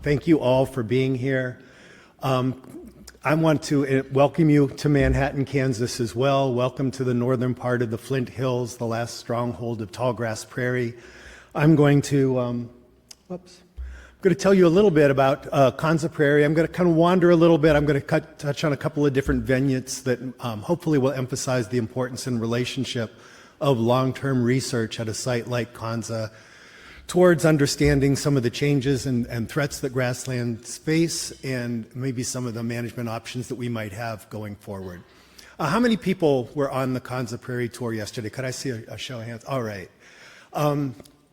Thank you all for being here. I want to welcome you to Manhattan, Kansas as well. Welcome to the northern part of the Flint Hills, the last stronghold of tallgrass prairie. I'm going to tell you a little bit about Konza Prairie. I'm going to kind of wander a little bit. I'm going to touch on a couple of different vignettes that hopefully will emphasize the importance and relationship of long-term research at a site like Konza towards understanding some of the changes and threats that grasslands face and maybe some of the management options that we might have going forward. How many people were on the Konza Prairie tour yesterday? Could I see a show of hands? All right.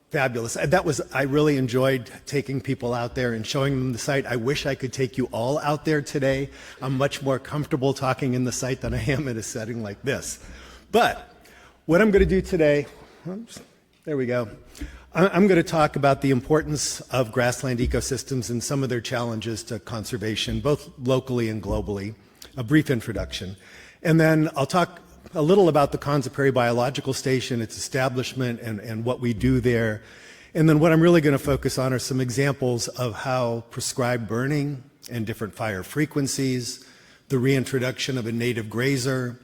Fabulous. I really enjoyed taking people out there and showing them the site. I wish I could take you all out there today. I'm much more comfortable talking in the site than I am in a setting like this. But what I'm going to do today, there we go. I'm going to talk about the importance of grassland ecosystems and some of their challenges to conservation, both locally and globally, a brief introduction. And then I'll talk a little about the Konza Prairie Biological Station, its establishment, and what we do there. And then what I'm really going to focus on are some examples of how prescribed burning and different fire frequencies, the reintroduction of a native grazer,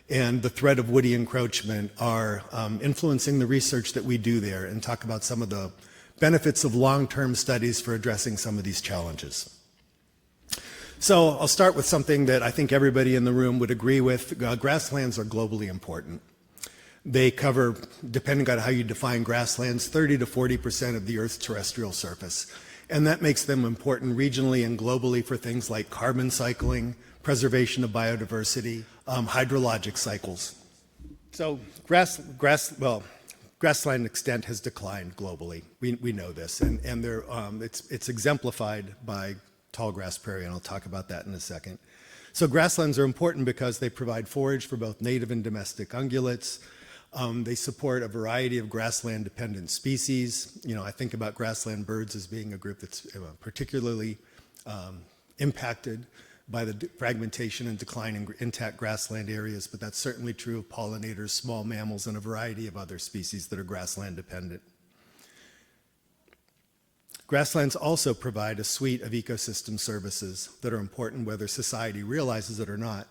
and the threat of woody encroachment are influencing the research that we do there, and talk about some of the benefits of long-term studies for addressing some of these challenges. So I'll start with something that I think everybody in the room would agree with. Grasslands are globally important. They cover, depending on how you define grasslands, 30 to 40% of the Earth's terrestrial surface. And that makes them important regionally and globally for things like carbon cycling, preservation of biodiversity, hydrologic cycles. So grassland extent has declined globally. We know this, and it's exemplified by tallgrass prairie, and I'll talk about that in a second. So grasslands are important because they provide forage for both native and domestic ungulates. They support a variety of grassland-dependent species. You know, I think about grassland birds as being a group that's particularly impacted by the fragmentation and decline in intact grassland areas, but that's certainly true of pollinators, small mammals, and a variety of other species that are grassland-dependent. Grasslands also provide a suite of ecosystem services that are important whether society realizes it or not.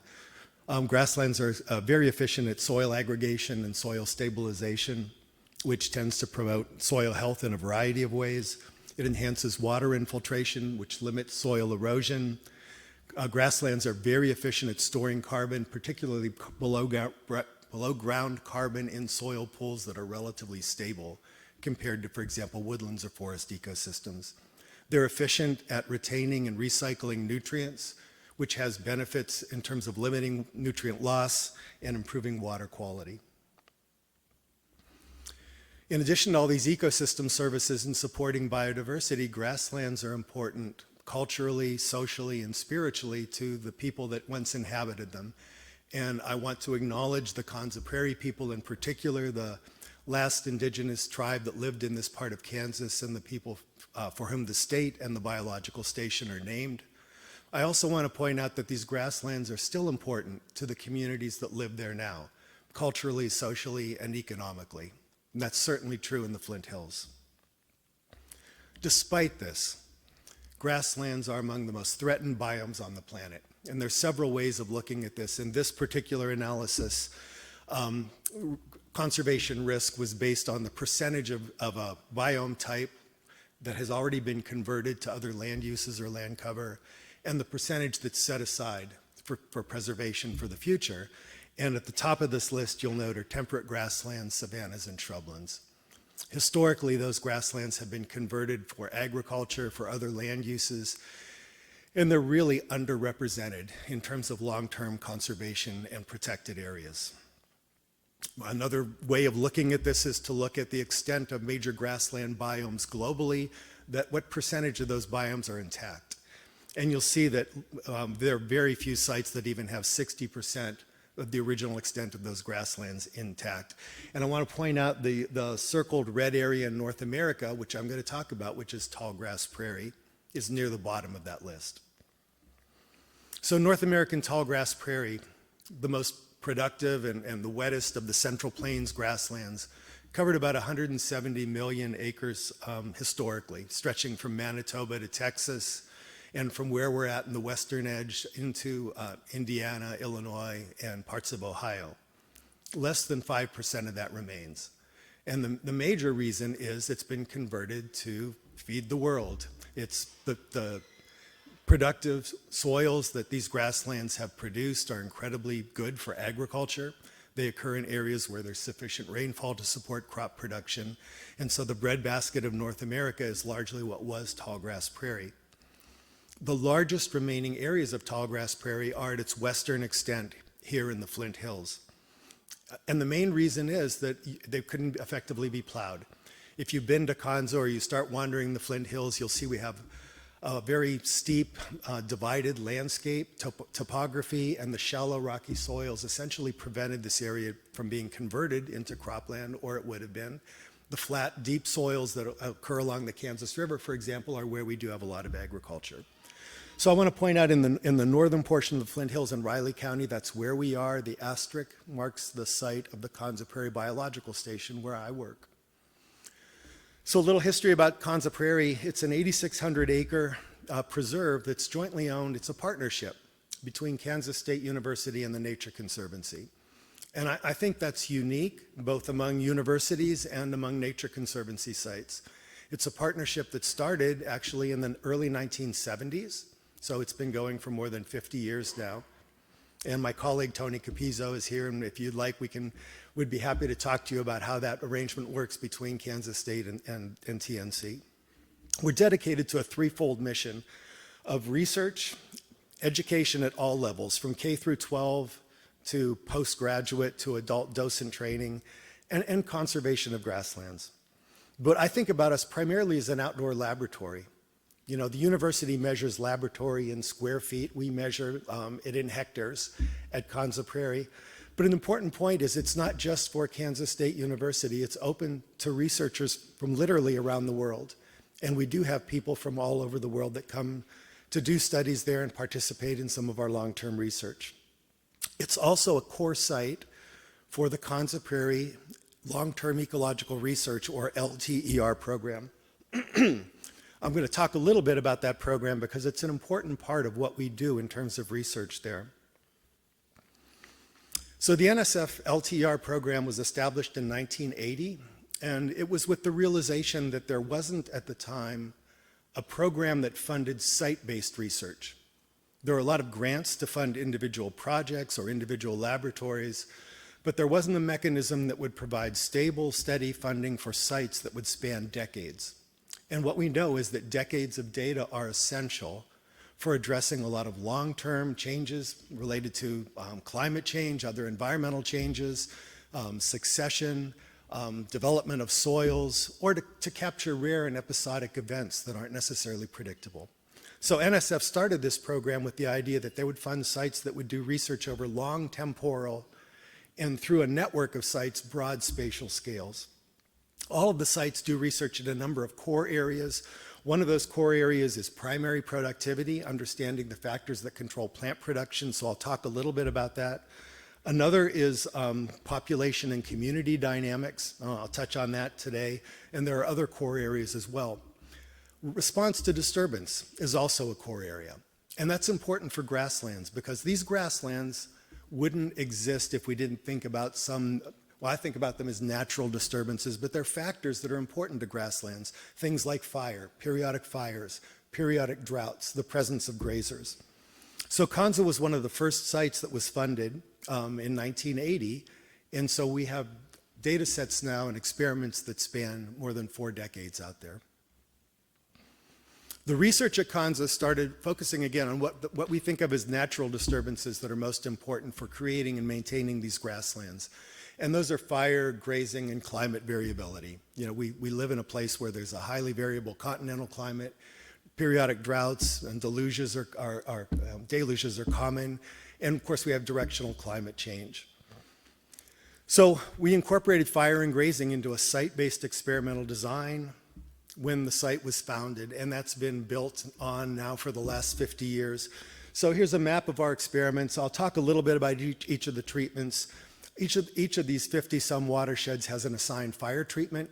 Grasslands are very efficient at soil aggregation and soil stabilization, which tends to promote soil health in a variety of ways. It enhances water infiltration, which limits soil erosion. Grasslands are very efficient at storing carbon, particularly below ground carbon in soil pools that are relatively stable compared to, for example, woodlands or forest ecosystems. They're efficient at retaining and recycling nutrients, which has benefits in terms of limiting nutrient loss and improving water quality. In addition to all these ecosystem services and supporting biodiversity, grasslands are important culturally, socially, and spiritually to the people that once inhabited them. And I want to acknowledge the Konza Prairie people, in particular, the last indigenous tribe that lived in this part of Kansas and the people for whom the state and the biological station are named. I also want to point out that these grasslands are still important to the communities that live there now, culturally, socially, and economically. And that's certainly true in the Flint Hills. Despite this, grasslands are among the most threatened biomes on the planet. And there's several ways of looking at this. In this particular analysis, conservation risk was based on the percentage of a biome type that has already been converted to other land uses or land cover, and the percentage that's set aside for preservation for the future. And at the top of this list, you'll note are temperate grasslands, savannas, and shrublands. Historically, those grasslands have been converted for agriculture, for other land uses, and they're really underrepresented in terms of long-term conservation and protected areas. Another way of looking at this is to look at the extent of major grassland biomes globally, what percentage of those biomes are intact. And you'll see that there are very few sites that even have 60% of the original extent of those grasslands intact. And I want to point out the circled red area in North America, which I'm going to talk about, which is tallgrass prairie, is near the bottom of that list. So North American tallgrass prairie, the most productive and the wettest of the Central Plains grasslands, covered about 170 million acres historically, stretching from Manitoba to Texas, and from where we're at in the western edge into Indiana, Illinois, and parts of Ohio. Less than 5% of that remains. And the major reason is it's been converted to feed the world. It's the productive soils that these grasslands have produced are incredibly good for agriculture. They occur in areas where there's sufficient rainfall to support crop production. And so the breadbasket of North America is largely what was tallgrass prairie. The largest remaining areas of tallgrass prairie are at its western extent here in the Flint Hills. And the main reason is that they couldn't effectively be plowed. If you've been to Konza or you start wandering the Flint Hills, you'll see we have a very steep, divided landscape, topography, and the shallow rocky soils essentially prevented this area from being converted into cropland, or it would have been. The flat, deep soils that occur along the Kansas River, for example, are where we do have a lot of agriculture. So I want to point out in the northern portion of the Flint Hills in Riley County, that's where we are. The asterisk marks the site of the Konza Prairie Biological Station where I work. So a little history about Konza Prairie. It's an 8,600 acre preserve that's jointly owned. It's a partnership between Kansas State University and the Nature Conservancy. And I think that's unique, both among universities and among Nature Conservancy sites. It's a partnership that started actually in the early 1970s. So it's been going for more than 50 years now. And my colleague Tony Capizzo is here, and if you'd like, we'd be happy to talk to you about how that arrangement works between Kansas State and TNC. We're dedicated to a threefold mission of research, education at all levels, from K through 12 to postgraduate to adult docent training, and conservation of grasslands. But I think about us primarily as an outdoor laboratory. You know, the university measures laboratory in square feet. We measure it in hectares at Konza Prairie. But an important point is it's not just for Kansas State University. It's open to researchers from literally around the world. And we do have people from all over the world that come to do studies there and participate in some of our long-term research. It's also a core site for the Konza Prairie Long-Term Ecological Research, or LTER program. I'm going to talk a little bit about that program because it's an important part of what we do in terms of research there. So the NSF LTER program was established in 1980, and it was with the realization that there wasn't at the time a program that funded site-based research. There were a lot of grants to fund individual projects or individual laboratories, but there wasn't a mechanism that would provide stable, steady funding for sites that would span decades. And what we know is that decades of data are essential for addressing a lot of long-term changes related to climate change, other environmental changes, succession, development of soils, or to capture rare and episodic events that aren't necessarily predictable. So NSF started this program with the idea that they would fund sites that would do research over long temporal and through a network of sites, broad spatial scales. All of the sites do research in a number of core areas. One of those core areas is primary productivity, understanding the factors that control plant production, so I'll talk a little bit about that. Another is population and community dynamics. I'll touch on that today, and there are other core areas as well. Response to disturbance is also a core area, and that's important for grasslands because these grasslands wouldn't exist if we didn't think about well, I think about them as natural disturbances, but they're factors that are important to grasslands. Things like fire, periodic fires, periodic droughts, the presence of grazers. So Konza was one of the first sites that was funded in 1980, and so we have data sets now and experiments that span more than 4 decades out there. The research at Konza started focusing again on what we think of as natural disturbances that are most important for creating and maintaining these grasslands. And those are fire, grazing, and climate variability. You know, we live in a place where there's a highly variable continental climate. Periodic droughts and deluges are common. And of course, we have directional climate change. So we incorporated fire and grazing into a site-based experimental design when the site was founded, and that's been built on now for the last 50 years. So here's a map of our experiments. I'll talk a little bit about each of the treatments. Each of these 50-some watersheds has an assigned fire treatment,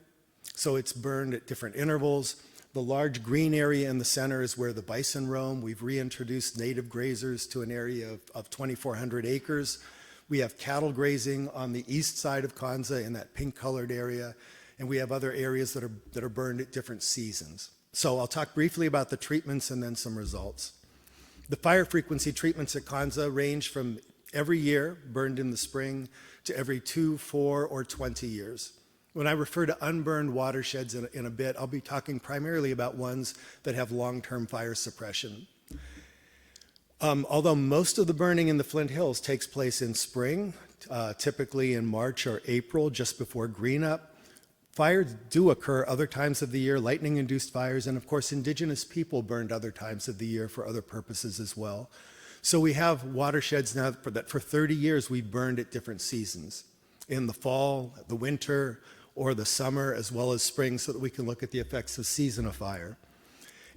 so it's burned at different intervals. The large green area in the center is where the bison roam. We've reintroduced native grazers to an area of 2,400 acres. We have cattle grazing on the east side of Konza in that pink-colored area, and we have other areas that are burned at different seasons. So I'll talk briefly about the treatments and then some results. The fire frequency treatments at Konza range from every year, burned in the spring, to every 2, 4, or 20 years. When I refer to unburned watersheds in a bit, I'll be talking primarily about ones that have long-term fire suppression. Although most of the burning in the Flint Hills takes place in spring, typically in March or April, just before greenup, fires do occur other times of the year, lightning-induced fires, and of course indigenous people burned other times of the year for other purposes as well. So we have watersheds now that for 30 years we've burned at different seasons, in the fall, the winter, or the summer, as well as spring, so that we can look at the effects of season of fire.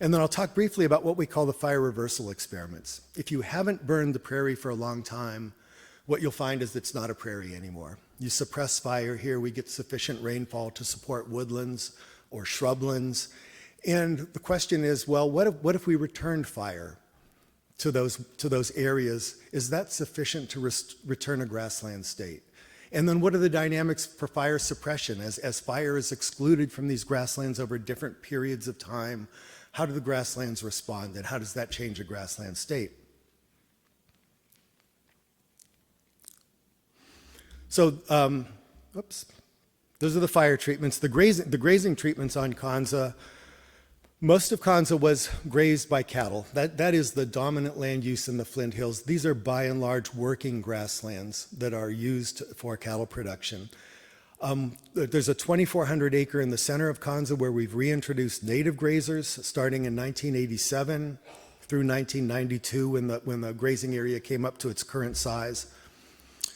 And then I'll talk briefly about what we call the fire reversal experiments. If you haven't burned the prairie for a long time, what you'll find is it's not a prairie anymore. You suppress fire here, we get sufficient rainfall to support woodlands or shrublands. And the question is, well, what if we returned fire to those areas? Is that sufficient to return a grassland state? And then what are the dynamics for fire suppression? As fire is excluded from these grasslands over different periods of time, how do the grasslands respond, and how does that change a grassland state? So, those are the fire treatments. The grazing treatments on Konza. Most of Konza was grazed by cattle. That is the dominant land use in the Flint Hills. These are by and large working grasslands that are used for cattle production. There's a 2,400 acre in the center of Konza where we've reintroduced native grazers starting in 1987 through 1992 when the grazing area came up to its current size.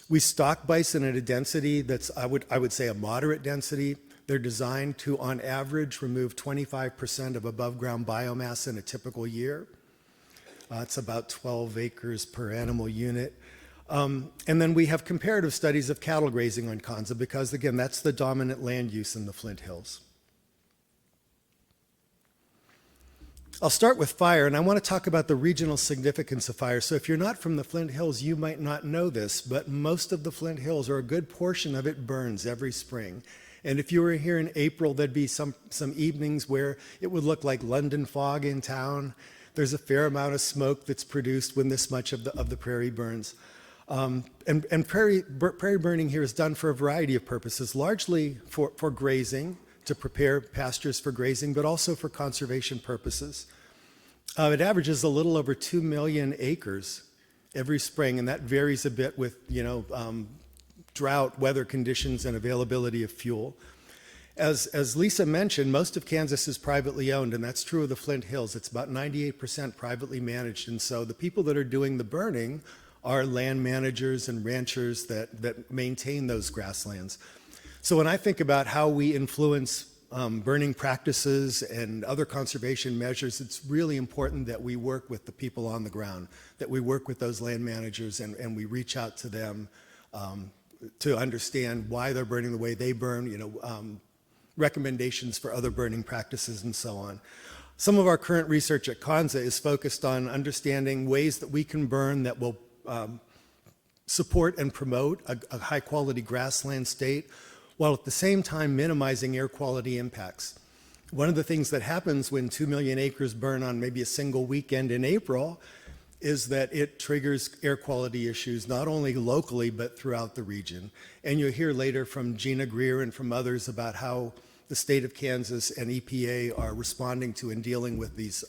We stock bison at a density that's, I would say, a moderate density. They're designed to, on average, remove 25% of above ground biomass in a typical year. It's about 12 acres per animal unit. And then we have comparative studies of cattle grazing on Konza because, again, that's the dominant land use in the Flint Hills. I'll start with fire, and I want to talk about the regional significance of fire. So if you're not from the Flint Hills, you might not know this, but most of the Flint Hills, or a good portion of it, burns every spring. And if you were here in April, there'd be some evenings where it would look like London fog in town. There's a fair amount of smoke that's produced when this much of the prairie burns. And prairie burning here is done for a variety of purposes, largely for grazing, to prepare pastures for grazing, but also for conservation purposes. It averages a little over 2 million acres every spring, and that varies a bit with, drought, weather conditions, and availability of fuel. As Lisa mentioned, most of Kansas is privately owned, and that's true of the Flint Hills. It's about 98% privately managed, and so the people that are doing the burning are land managers and ranchers that maintain those grasslands. So when I think about how we influence burning practices and other conservation measures, it's really important that we work with the people on the ground, that we work with those land managers and we reach out to them to understand why they're burning the way they burn, recommendations for other burning practices and so on. Some of our current research at Konza is focused on understanding ways that we can burn that will support and promote a high quality grassland state, while at the same time minimizing air quality impacts. One of the things that happens when 2 million acres burn on maybe a single weekend in April is that it triggers air quality issues, not only locally, but throughout the region. And you'll hear later from Gina Greer and from others about how the state of Kansas and EPA are responding to and dealing with these,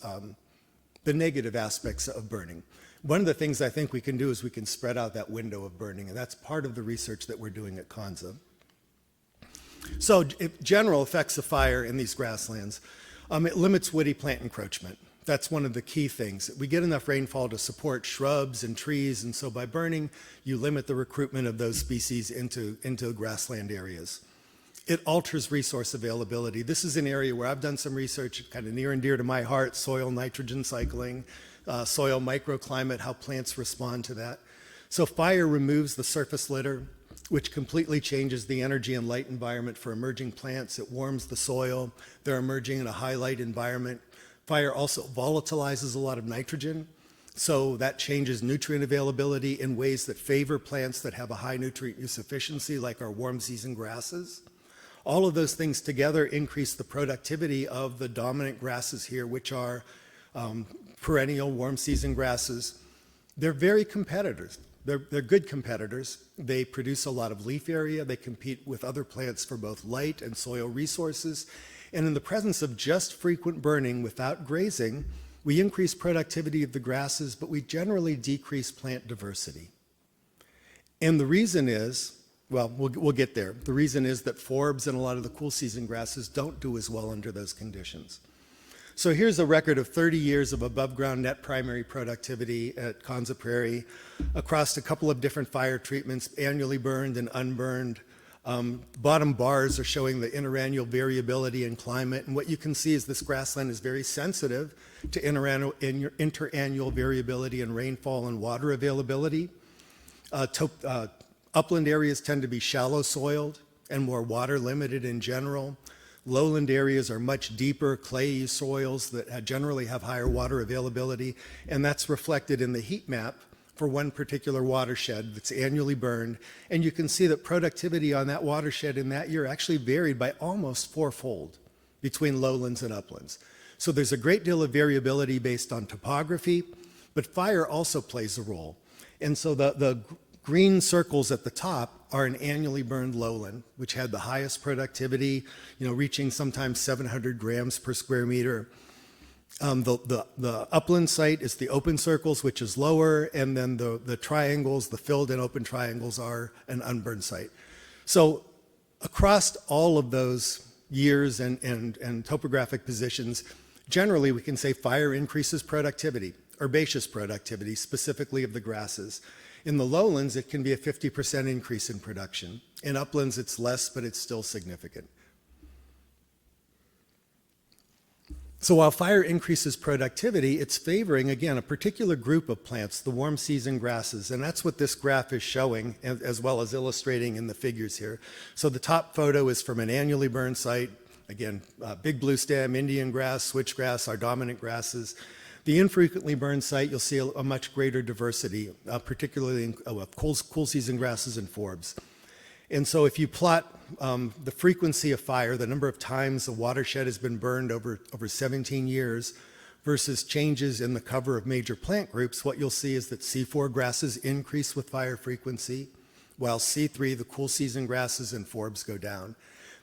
the negative aspects of burning. One of the things I think we can do is we can spread out that window of burning, and that's part of the research that we're doing at Konza. So general effects of fire in these grasslands. It limits woody plant encroachment. That's one of the key things. We get enough rainfall to support shrubs and trees, and so by burning, you limit the recruitment of those species into grassland areas. It alters resource availability. This is an area where I've done some research kind of near and dear to my heart, soil nitrogen cycling, soil microclimate, how plants respond to that. So fire removes the surface litter, which completely changes the energy and light environment for emerging plants. It warms the soil. They're emerging in a high light environment. Fire also volatilizes a lot of nitrogen, so that changes nutrient availability in ways that favor plants that have a high nutrient use efficiency, like our warm season grasses. All of those things together increase the productivity of the dominant grasses here, which are perennial warm season grasses. They're very competitors. They're good competitors. They produce a lot of leaf area. They compete with other plants for both light and soil resources. And in the presence of just frequent burning without grazing, we increase productivity of the grasses, but we generally decrease plant diversity. And the reason is, well, we'll get there. The reason is that forbs and a lot of the cool season grasses don't do as well under those conditions. So here's a record of 30 years of above ground net primary productivity at Konza Prairie across a couple of different fire treatments, annually burned and unburned. Bottom bars are showing the interannual variability in climate. And what you can see is this grassland is very sensitive to interannual variability in rainfall and water availability. Upland areas tend to be shallow soiled and more water limited in general. Lowland areas are much deeper, clayey soils that generally have higher water availability, and that's reflected in the heat map for one particular watershed that's annually burned. And you can see that productivity on that watershed in that year actually varied by almost fourfold between lowlands and uplands. So there's a great deal of variability based on topography, but fire also plays a role. And so the green circles at the top are an annually burned lowland, which had the highest productivity, reaching sometimes 700 grams per square meter. The upland site is the open circles, which is lower, and then the triangles, the filled and open triangles, are an unburned site. So across all of those years and topographic positions, generally we can say fire increases productivity, herbaceous productivity, specifically of the grasses. In the lowlands, it can be a 50% increase in production. In uplands, it's less, but it's still significant. So while fire increases productivity, it's favoring, again, a particular group of plants, the warm season grasses, and that's what this graph is showing, as well as illustrating in the figures here. So the top photo is from an annually burned site. Again, big blue stem, Indian grass, switchgrass, our dominant grasses. The infrequently burned site, you'll see a much greater diversity, particularly in cool season grasses and forbs. And so if you plot the frequency of fire, the number of times the watershed has been burned over 17 years versus changes in the cover of major plant groups, what you'll see is that C4 grasses increase with fire frequency, while C3, the cool season grasses and forbs, go down.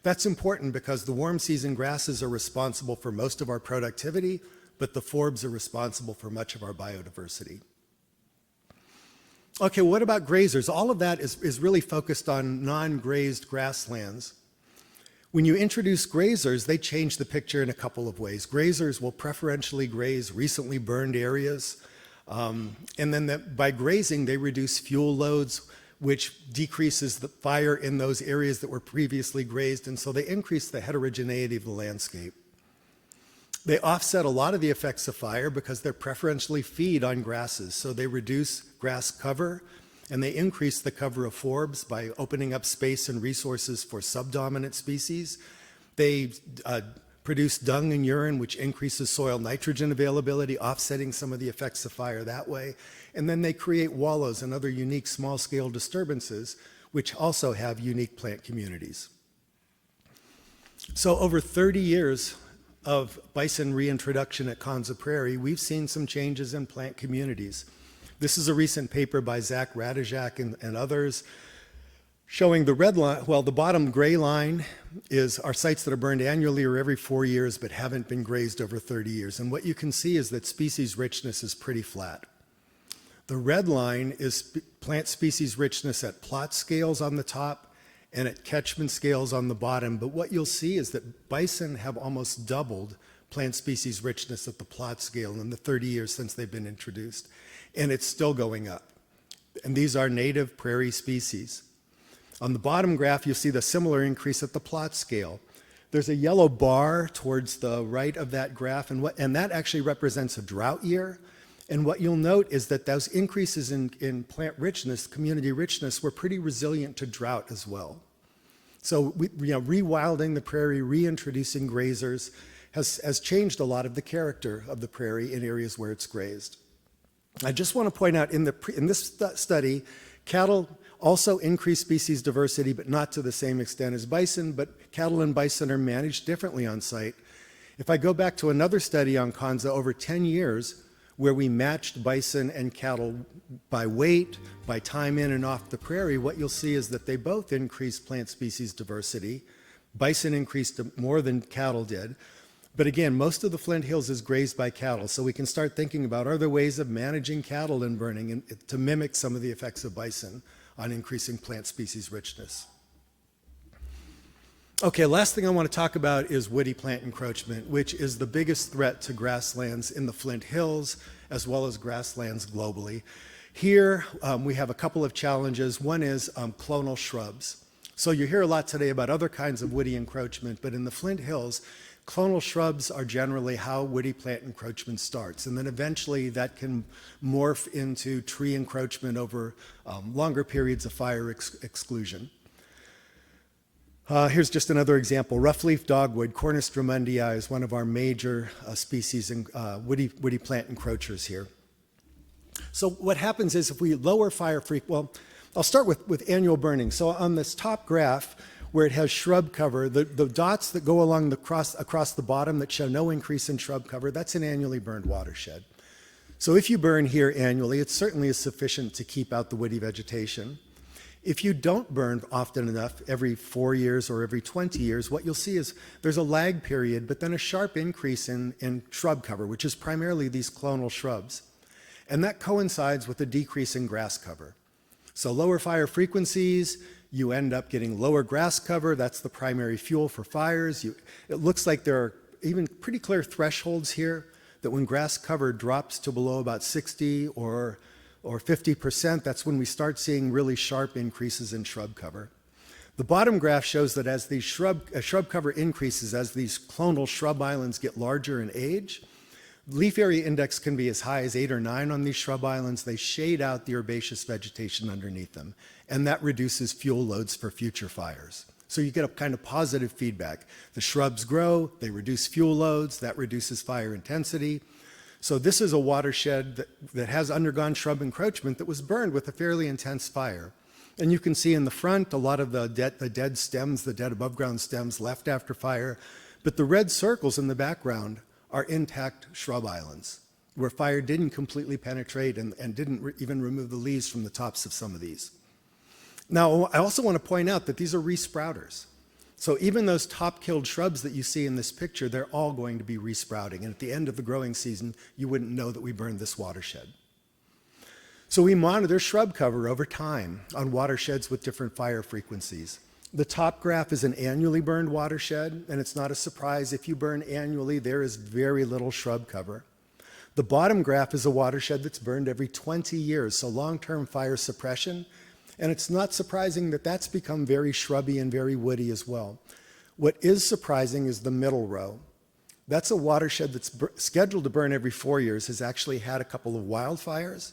That's important because the warm season grasses are responsible for most of our productivity, but the forbs are responsible for much of our biodiversity. Okay, what about grazers? All of that is really focused on non-grazed grasslands. When you introduce grazers, they change the picture in a couple of ways. Grazers will preferentially graze recently burned areas, and then by grazing, they reduce fuel loads, which decreases the fire in those areas that were previously grazed, and so they increase the heterogeneity of the landscape. They offset a lot of the effects of fire because they're preferentially feed on grasses. So they reduce grass cover and they increase the cover of forbs by opening up space and resources for subdominant species. They produce dung and urine, which increases soil nitrogen availability, offsetting some of the effects of fire that way. And then they create wallows and other unique small-scale disturbances, which also have unique plant communities. So over 30 years of bison reintroduction at Konza Prairie, we've seen some changes in plant communities. This is a recent paper by Zach Radijak and others showing the red line, well, the bottom gray line is our sites that are burned annually or every 4 years but haven't been grazed over 30 years. And what you can see is that species richness is pretty flat. The red line is plant species richness at plot scales on the top and at catchment scales on the bottom. But what you'll see is that bison have almost doubled plant species richness at the plot scale in the 30 years since they've been introduced. And it's still going up. And these are native prairie species. On the bottom graph, you'll see the similar increase at the plot scale. There's a yellow bar towards the right of that graph, and that actually represents a drought year. And what you'll note is that those increases in plant richness, community richness, were pretty resilient to drought as well. So rewilding the prairie, reintroducing grazers has changed a lot of the character of the prairie in areas where it's grazed. I just want to point out in this study, cattle also increase species diversity, but not to the same extent as bison, but cattle and bison are managed differently on site. If I go back to another study on Konza over 10 years, where we matched bison and cattle by weight, by time in and off the prairie, what you'll see is that they both increased plant species diversity. Bison increased more than cattle did. But again, most of the Flint Hills is grazed by cattle, so we can start thinking about, are there ways of managing cattle and burning to mimic some of the effects of bison on increasing plant species richness? Okay, last thing I want to talk about is woody plant encroachment, which is the biggest threat to grasslands in the Flint Hills, as well as grasslands globally. Here, we have a couple of challenges. One is clonal shrubs. So you hear a lot today about other kinds of woody encroachment, but in the Flint Hills, clonal shrubs are generally how woody plant encroachment starts. And then eventually that can morph into tree encroachment over longer periods of fire exclusion. Here's just another example. Roughleaf dogwood, Cornus drumundii, is one of our major species in woody plant encroachers here. So what happens is if we lower fire frequency, well, I'll start with annual burning. So on this top graph, where it has shrub cover, the dots that go along across the bottom that show no increase in shrub cover, that's an annually burned watershed. So if you burn here annually, it certainly is sufficient to keep out the woody vegetation. If you don't burn often enough, every 4 years or every 20 years, what you'll see is there's a lag period, but then a sharp increase in shrub cover, which is primarily these clonal shrubs. And that coincides with a decrease in grass cover. So lower fire frequencies, you end up getting lower grass cover. That's the primary fuel for fires. It looks like there are even pretty clear thresholds here that when grass cover drops to below about 60 or 50%, that's when we start seeing really sharp increases in shrub cover. The bottom graph shows that as these shrub cover increases, as these clonal shrub islands get larger in age, leaf area index can be as high as 8 or 9 on these shrub islands. They shade out the herbaceous vegetation underneath them, and that reduces fuel loads for future fires. So you get a kind of positive feedback. The shrubs grow, they reduce fuel loads, that reduces fire intensity. So this is a watershed that has undergone shrub encroachment that was burned with a fairly intense fire. And you can see in the front a lot of the dead stems, the dead above ground stems left after fire. But the red circles in the background are intact shrub islands where fire didn't completely penetrate and didn't even remove the leaves from the tops of some of these. Now, I also want to point out that these are resprouters. So even those top-killed shrubs that you see in this picture, they're all going to be resprouting. And at the end of the growing season, you wouldn't know that we burned this watershed. So we monitor shrub cover over time on watersheds with different fire frequencies. The top graph is an annually burned watershed, and it's not a surprise. If you burn annually, there is very little shrub cover. The bottom graph is a watershed that's burned every 20 years, so long-term fire suppression. And it's not surprising that that's become very shrubby and very woody as well. What is surprising is the middle row. That's a watershed that's scheduled to burn every 4 years, has actually had a couple of wildfires.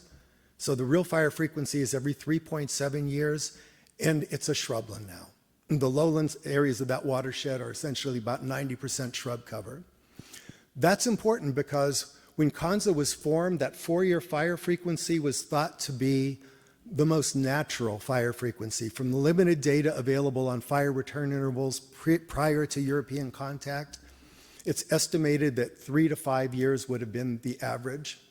So the real fire frequency is every 3.7 years, and it's a shrubland now. The lowlands areas of that watershed are essentially about 90% shrub cover. That's important because when Konza was formed, that 4-year fire frequency was thought to be the most natural fire frequency. From the limited data available on fire return intervals prior to European contact, it's estimated that 3 to 5 years would have been the average.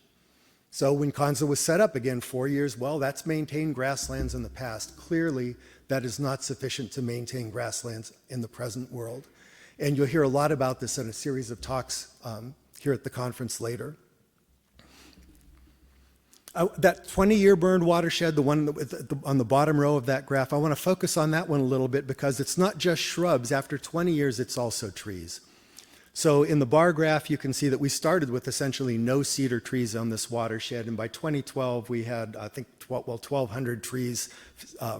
So when Konza was set up, again, 4 years, well, that's maintained grasslands in the past. Clearly, that is not sufficient to maintain grasslands in the present world. And you'll hear a lot about this in a series of talks here at the conference later. That 20-year burned watershed, the one on the bottom row of that graph, I want to focus on that one a little bit because it's not just shrubs. After 20 years, it's also trees. So in the bar graph, you can see that we started with essentially no cedar trees on this watershed, and by 2012, we had, I think, 1,200 trees,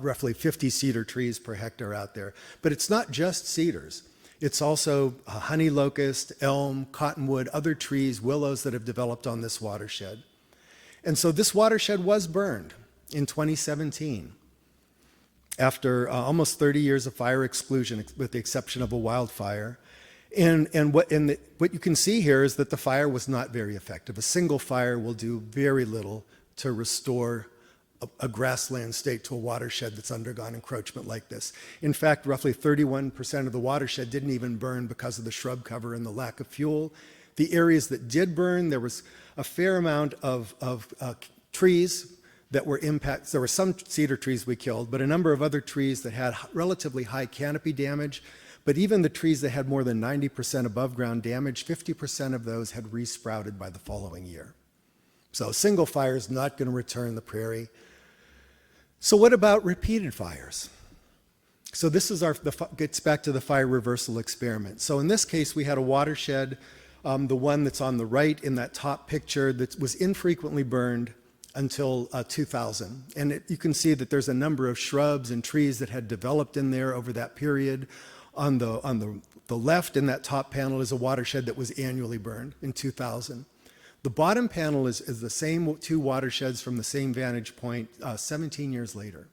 roughly 50 cedar trees per hectare out there. But it's not just cedars. It's also honey locust, elm, cottonwood, other trees, willows that have developed on this watershed. And so this watershed was burned in 2017 after almost 30 years of fire exclusion, with the exception of a wildfire. And what you can see here is that the fire was not very effective. A single fire will do very little to restore a grassland state to a watershed that's undergone encroachment like this. In fact, roughly 31% of the watershed didn't even burn because of the shrub cover and the lack of fuel. The areas that did burn, there was a fair amount of trees that were impacted. There were some cedar trees we killed, but a number of other trees that had relatively high canopy damage. But even the trees that had more than 90% above ground damage, 50% of those had resprouted by the following year. So a single fire is not going to return the prairie. So what about repeated fires? So this is gets back to the fire reversal experiment. So in this case, we had a watershed, the one that's on the right in that top picture, that was infrequently burned until 2000. And you can see that there's a number of shrubs and trees that had developed in there over that period. On the left in that top panel is a watershed that was annually burned in 2000. The bottom panel is the same two watersheds from the same vantage point 17 years later.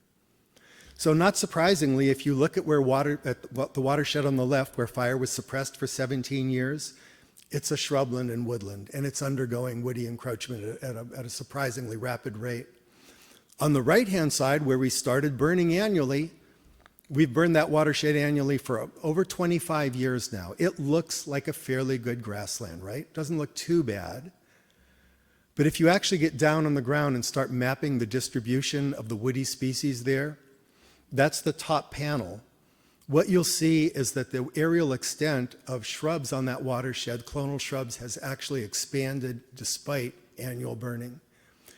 So not surprisingly, if you look at the watershed on the left where fire was suppressed for 17 years, it's a shrubland and woodland, and it's undergoing woody encroachment at a surprisingly rapid rate. On the right-hand side, where we started burning annually, we've burned that watershed annually for over 25 years now. It looks like a fairly good grassland, right? Doesn't look too bad. But if you actually get down on the ground and start mapping the distribution of the woody species there, that's the top panel. What you'll see is that the aerial extent of shrubs on that watershed, clonal shrubs, has actually expanded despite annual burning.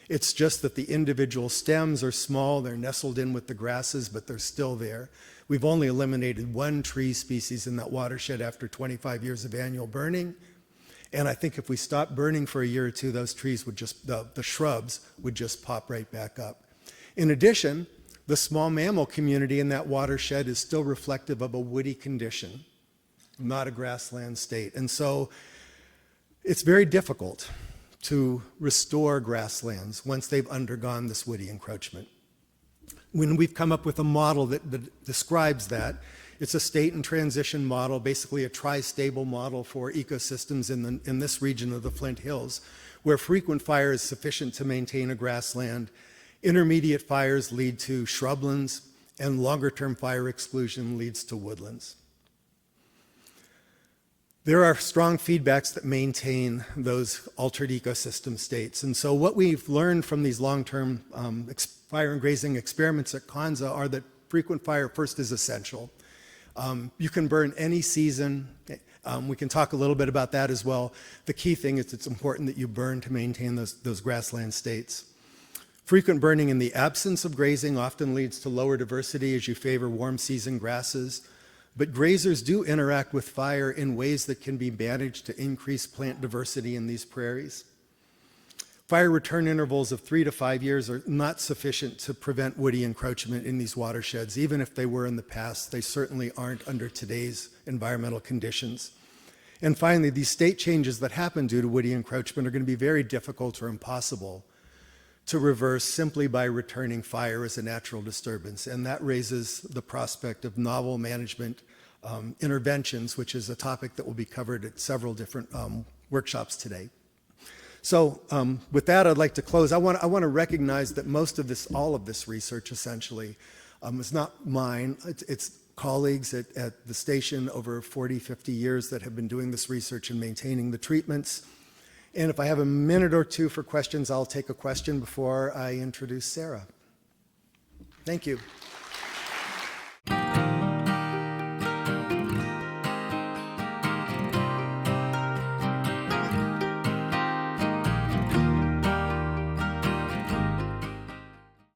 It's just that the individual stems are small, they're nestled in with the grasses, but they're still there. We've only eliminated one tree species in that watershed after 25 years of annual burning. And I think if we stopped burning for a year or two, those trees would just, the shrubs would just pop right back up. In addition, the small mammal community in that watershed is still reflective of a woody condition, not a grassland state. And so it's very difficult to restore grasslands once they've undergone this woody encroachment. When we've come up with a model that describes that, it's a state and transition model, basically a tri-stable model for ecosystems in this region of the Flint Hills, where frequent fire is sufficient to maintain a grassland, intermediate fires lead to shrublands, and longer-term fire exclusion leads to woodlands. There are strong feedbacks that maintain those altered ecosystem states. And so what we've learned from these long-term fire and grazing experiments at Konza are that frequent fire first is essential. You can burn any season. We can talk a little bit about that as well. The key thing is it's important that you burn to maintain those grassland states. Frequent burning in the absence of grazing often leads to lower diversity as you favor warm season grasses. But grazers do interact with fire in ways that can be managed to increase plant diversity in these prairies. Fire return intervals of 3 to 5 years are not sufficient to prevent woody encroachment in these watersheds. Even if they were in the past, they certainly aren't under today's environmental conditions. And finally, these state changes that happen due to woody encroachment are going to be very difficult or impossible to reverse simply by returning fire as a natural disturbance. And that raises the prospect of novel management interventions, which is a topic that will be covered at several different workshops today. So with that, I'd like to close. I want to recognize that most of this, all of this research essentially is not mine. It's colleagues at the station over 40, 50 years that have been doing this research and maintaining the treatments. And if I have a minute or two for questions, I'll take a question before I introduce Sarah. Thank you.